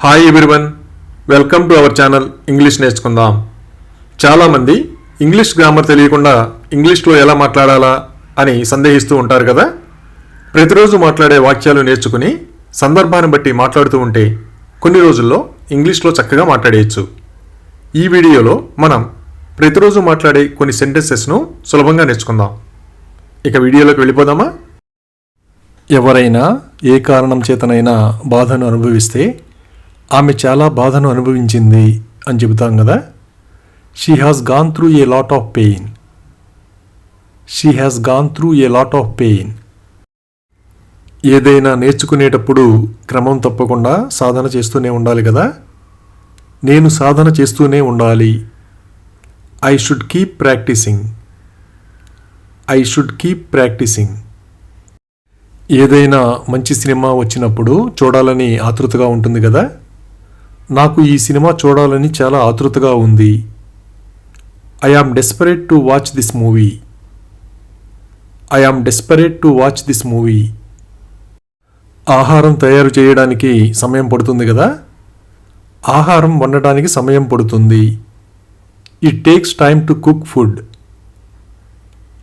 Hi everyone, welcome to our channel English నేర్చుకుందాం. చాలామంది English grammar తెలియకుండా ఇంగ్లీష్లో ఎలా మాట్లాడాలా అని సందేహిస్తూ ఉంటారు కదా. ప్రతిరోజు మాట్లాడే వాక్యాలు నేర్చుకుని సందర్భాన్ని బట్టి మాట్లాడుతూ ఉంటే కొన్ని రోజుల్లో ఇంగ్లీష్లో చక్కగా మాట్లాడేయచ్చు. ఈ వీడియోలో మనం ప్రతిరోజు మాట్లాడే కొన్ని సెంటెన్సెస్ను సులభంగా నేర్చుకుందాం. ఇక వీడియోలోకి వెళ్ళిపోదామా? ఎవరైనా ఏ కారణం చేతనైనా బాధను అనుభవిస్తే ఆమె చాలా బాధను అనుభవించింది అని చెబుతాం కదా. She has gone through a lot of pain. She has gone through a lot of pain. ఏదైనా నేర్చుకునేటప్పుడు క్రమం తప్పకుండా సాధన చేస్తూనే ఉండాలి కదా. నేను సాధన చేస్తూనే ఉండాలి. I should keep practising. I should keep practising. ఏదైనా మంచి సినిమా వచ్చినప్పుడు చూడాలని ఆతృతగా ఉంటుంది కదా. నాకు ఈ సినిమా చూడాలని చాలా ఆతృతగా ఉంది. I am desperate to watch this movie. I am desperate to watch this movie. ఆహారం తయారు చేయడానికి సమయం పడుతుంది కదా. ఆహారం వండడానికి సమయం పడుతుంది. It takes time to cook food.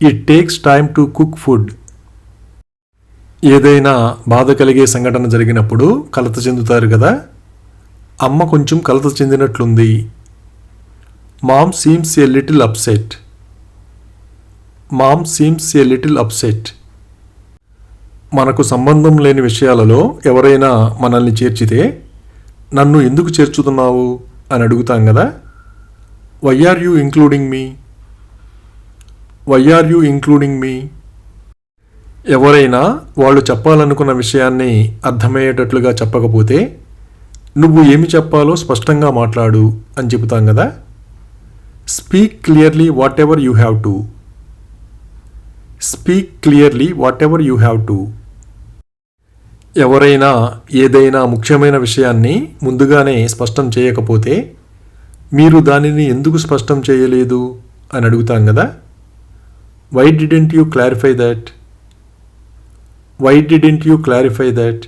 It takes time to cook food. ఏదైనా బాధ కలిగే సంఘటన జరిగినప్పుడు కలత చెందుతారు కదా. అమ్మ కొంచెం కలత చెందినట్లుంది. Mom seems a little upset. Mom seems a little upset. మనకు సంబంధం లేని విషయాలలో ఎవరైనా మనల్ని చేర్చితే నన్ను ఎందుకు చేర్చుతున్నావు అని అడుగుతాం కదా. Why are you including me? Why are you including me? ఎవరైనా వాళ్ళు చెప్పాలనుకున్న విషయాన్ని అర్థమయ్యేటట్లుగా చెప్పకపోతే నువ్వు ఏమి చెప్పాలో స్పష్టంగా మాట్లాడు అని చెబుతాం కదా. Speak clearly what ever you have to. Speak clearly what ever you have to. ఎవరైనా ఏదైనా ముఖ్యమైన విషయాన్ని ముందుగానే స్పష్టం చేయకపోతే మీరు దానిని ఎందుకు స్పష్టం చేయలేదు అని అడుగుతాం కదా. Why didn't you clarify that? Why didn't you clarify that?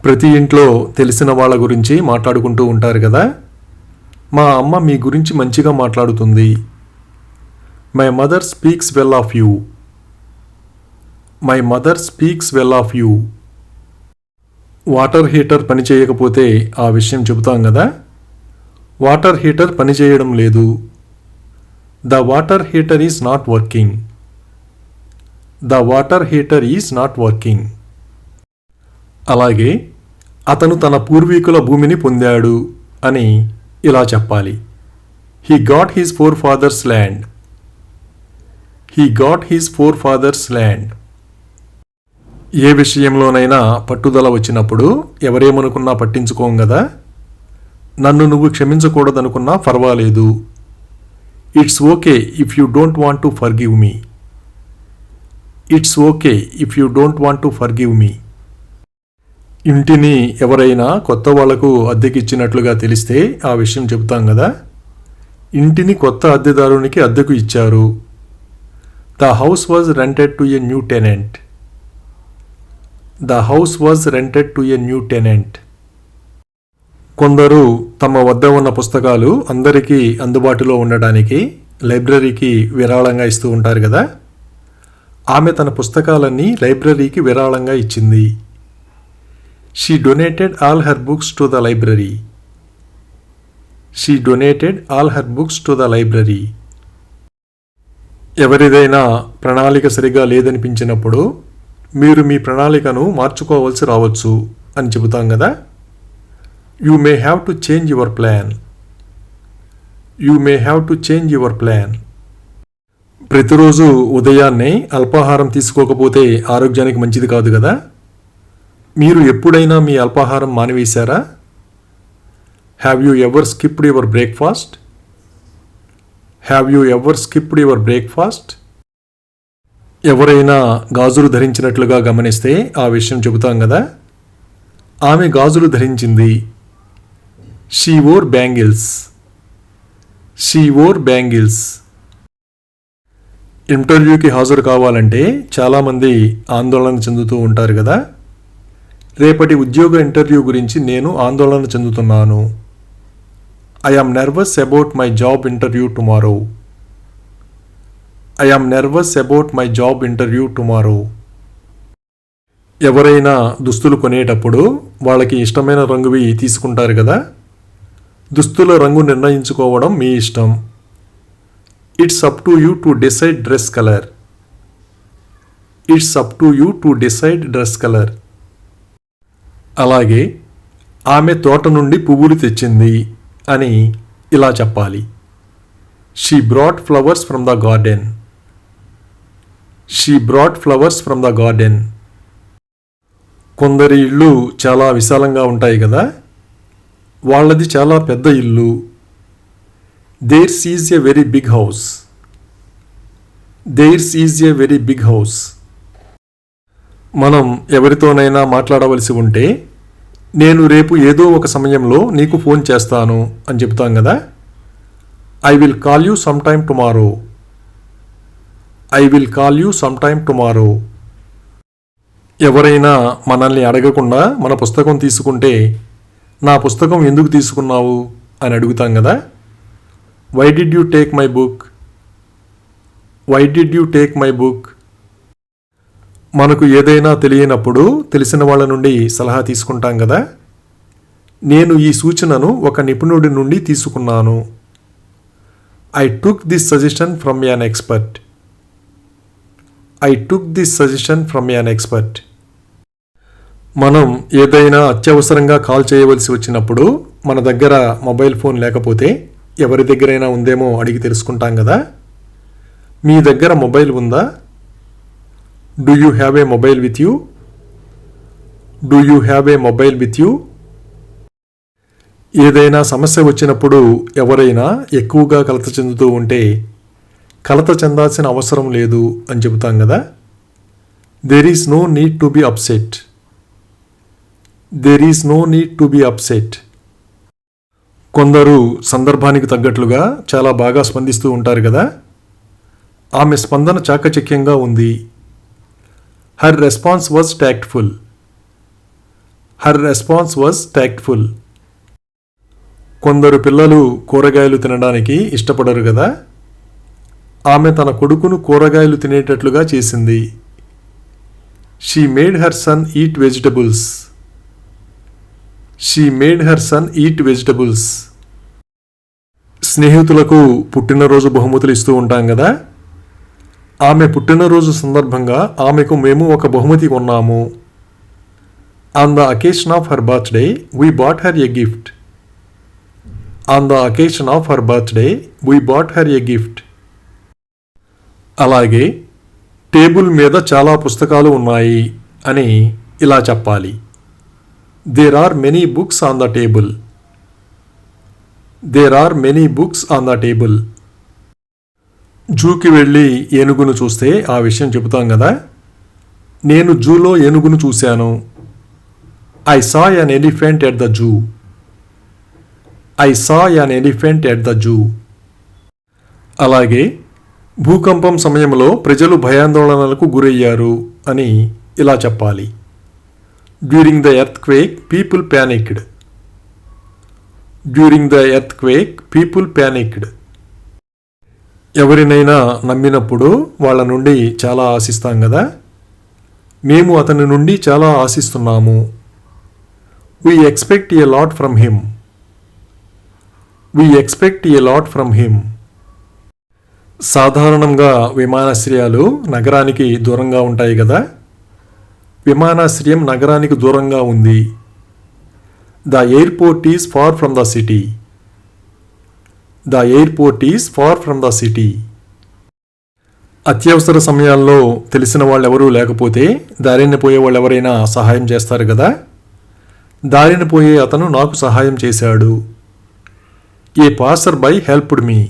ప్రతి ఇంట్లో తెలిసిన వాళ్ళ గురించి మాట్లాడుకుంటూ ఉంటారు కదా. మా అమ్మ మీ గురించి మంచిగా మాట్లాడుతుంది. My mother speaks well of you. My mother speaks well of you. Water heater పనిచేయకపోతే ఆ విషయం చెబుతాం కదా. వాటర్ హీటర్ పనిచేయడం లేదు. The water heater is not working. The water heater is not working. అలాగే అతను తన పూర్వీకుల భూమిని పొందాడు అని ఇలా చెప్పాలి. He got his forefathers land. He got his forefathers land. ఏ విషయంలోనైనా పట్టుదల వచ్చినప్పుడు ఎవరేమనుకున్నా పట్టించుకోం కదా. నన్ను నువ్వు క్షమించకూడదనుకున్నా పర్వాలేదు. It's okay if you don't want to forgive me. It's okay if you don't want to forgive me. ఇంటిని ఎవరైనా కొత్త వాళ్లకు అద్దెకిచ్చినట్లుగా తెలిస్తే ఆ విషయం చెబుతాం కదా. ఇంటిని కొత్త అద్దెదారునికి అద్దెకు ఇచ్చారు. The house was rented to a new tenant. The house was rented to a new tenant. కొందరు తమ వద్ద ఉన్న పుస్తకాలు అందరికీ అందుబాటులో ఉండడానికి లైబ్రరీకి విరాళంగా ఇస్తూ ఉంటారు కదా. ఆమె తన పుస్తకాలన్నీ లైబ్రరీకి విరాళంగా ఇచ్చింది. She donated all her books to the library. She donated all her books to the library. ఎవరిదైనా ప్రణాళిక సరిగా లేదనిపించినప్పుడు మీరు మీ ప్రణాళికను మార్చుకోవాల్సి రావచ్చు అని చెబుతాం కదా. You may have to change your plan. You may have to change your plan. ప్రతిరోజు ఉదయాన్నే అల్పాహారం తీసుకోకపోతే ఆరోగ్యానికి మంచిది కాదు కదా. మీరు ఎప్పుడైనా మీ అల్పాహారం మానివేశారా? Have you ever skipped your breakfast? Have you ever skipped your breakfast? ఎవరైనా గాజులు ధరించినట్లుగా గమనిస్తే ఆ విషయం చెబుతాం కదా. ఆమె గాజులు ధరించింది. She wore bangles. She wore bangles. ఇంటర్వ్యూకి హాజరు కావాలంటే చాలామంది ఆందోళన చెందుతూ ఉంటారు కదా. రేపటి ఉద్యోగ ఇంటర్వ్యూ గురించి నేను ఆందోళన చెందుతున్నాను. I am nervous about my job interview tomorrow. I am nervous about my job interview tomorrow. ఎవరైనా దుస్తులు కొనేటప్పుడు వాళ్ళకి ఇష్టమైన రంగువి తీసుకుంటారు కదా. దుస్తుల రంగు నిర్ణయించుకోవడం మీ ఇష్టం. It's up to you to decide dress colour. It's up to you to decide dress colour. అలాగే ఆమె తోట నుండి పువ్వులు తెచ్చింది అని ఇలా చెప్పాలి. She brought flowers from the garden. She brought flowers from the garden. కొందరి ఇళ్ళు చాలా విశాలంగా ఉంటాయి కదా. వాళ్ళది చాలా పెద్ద ఇల్లు. There's is a very big house. There's is a very big house. మనం ఎవరితోనైనా మాట్లాడవలసి ఉంటే నేను రేపు ఏదో ఒక సమయంలో నీకు ఫోన్ చేస్తాను అని చెప్తాం కదా. I will call you some time tomorrow. I will call you some time tomorrow. ఎవరైనా మనల్ని అడగకుండా మన పుస్తకం తీసుకుంటే నా పుస్తకం ఎందుకు తీసుకున్నావు అని అడుగుతాం కదా. Why did you take my book. Why did you take my book. మనకు ఏదైనా తెలియనప్పుడు తెలిసిన వాళ్ళ నుండి సలహా తీసుకుంటాం కదా. నేను ఈ సూచనను ఒక నిపుణుడి నుండి తీసుకున్నాను. I took this suggestion from an expert. I took this suggestion from an expert. మనం ఏదైనా అత్యవసరంగా కాల్ చేయవలసి వచ్చినప్పుడు మన దగ్గర మొబైల్ ఫోన్ లేకపోతే ఎవరి దగ్గరైనా ఉందేమో అడిగి తెలుసుకుంటాం కదా. మీ దగ్గర మొబైల్ ఉందా. Do you have a mobile with you. Do you have a mobile with you. ఏదైనా సమస్య వచ్చినప్పుడు ఎవరైనా ఎక్కువగా కలత చెందుతూ ఉంటే కలత చెందాల్సిన అవసరం లేదు అని చెబుతాం కదా. There is no need to be upset. There is no need to be upset. కొందరు సందర్భానికి తగ్గట్లుగా చాలా బాగా స్పందిస్తూ ఉంటారు కదా. ఆమె స్పందన చాకచక్యంగా ఉంది. Her response was tactful. Her response was tactful. కొందరు పిల్లలు కూరగాయలు తినడానికి ఇష్టపడరు కదా. ఆమె తన కొడుకును కూరగాయలు తినేటట్లుగా చేసింది. She made her son eat vegetables. She made her son eat vegetables. స్నేహితులకు పుట్టినరోజు బహుమతులు ఇస్తూ ఉంటాం కదా. ఆమె పుట్టినరోజు సందర్భంగా ఆమెకు మేము ఒక బహుమతి కొన్నాము. On the occasion of her birthday we bought her a gift. On the occasion of her birthday we bought her a gift. అలాగే టేబుల్ మీద చాలా పుస్తకాలు ఉన్నాయి అని ఇలా చెప్పాలి. There are many books on the table. There are many books on the table. జూకి వెళ్ళి ఏనుగును చూస్తే ఆ విషయం చెబుతాం కదా. నేను జూలో ఏనుగును చూశాను. I saw an elephant at the zoo. I saw an elephant at the zoo. అలాగే భూకంపం సమయంలో ప్రజలు భయాందోళనలకు గురయ్యారు అని ఇలా చెప్పాలి. During the earthquake, people panicked. During the earthquake, people panicked. ఎవరినైనా నమ్మినప్పుడు వాళ్ళ నుండి చాలా ఆశిస్తాం కదా. మేము అతని నుండి చాలా ఆశిస్తున్నాము. We expect a lot from him. We expect a lot from him. సాధారణంగా విమానాశ్రయాలు నగరానికి దూరంగా ఉంటాయి కదా. విమానాశ్రయం నగరానికి దూరంగా ఉంది. The airport is far from the city. The airport is far from the city. అత్యవసర సమయాల్లో తెలిసిన వాళ్ళెవరూ లేకపోతే దారిన పోయే వాళ్ళు ఎవరైనా సహాయం చేస్తారు కదా. దారిన పోయే అతను నాకు సహాయం చేశాడు. A passerby helped me.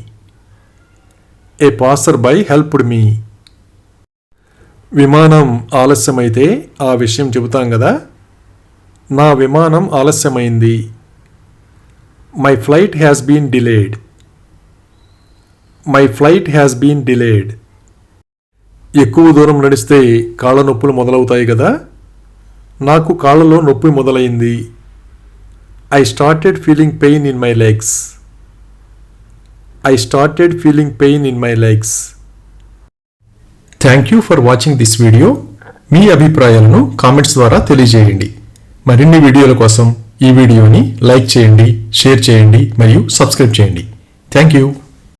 A passerby helped me. విమానం ఆలస్యమైతే ఆ విషయం చెబుతాం కదా. నా విమానం ఆలస్యమైంది. My flight has been delayed. My flight has been delayed. ఎక్కువ దూరం నడిస్తే కాళ్ళ నొప్పులు మొదలవుతాయి కదా. నాకు కాళ్ళలో నొప్పి మొదలైంది. I started feeling pain in my legs. I started feeling pain in my legs. Thank you for watching this video. మీ అభిప్రాయాలను కామెంట్స్ ద్వారా తెలియజేయండి. మరిన్ని వీడియోల కోసం ఈ వీడియోని లైక్ చేయండి, షేర్ చేయండి మరియు సబ్స్క్రైబ్ చేయండి. Thank you.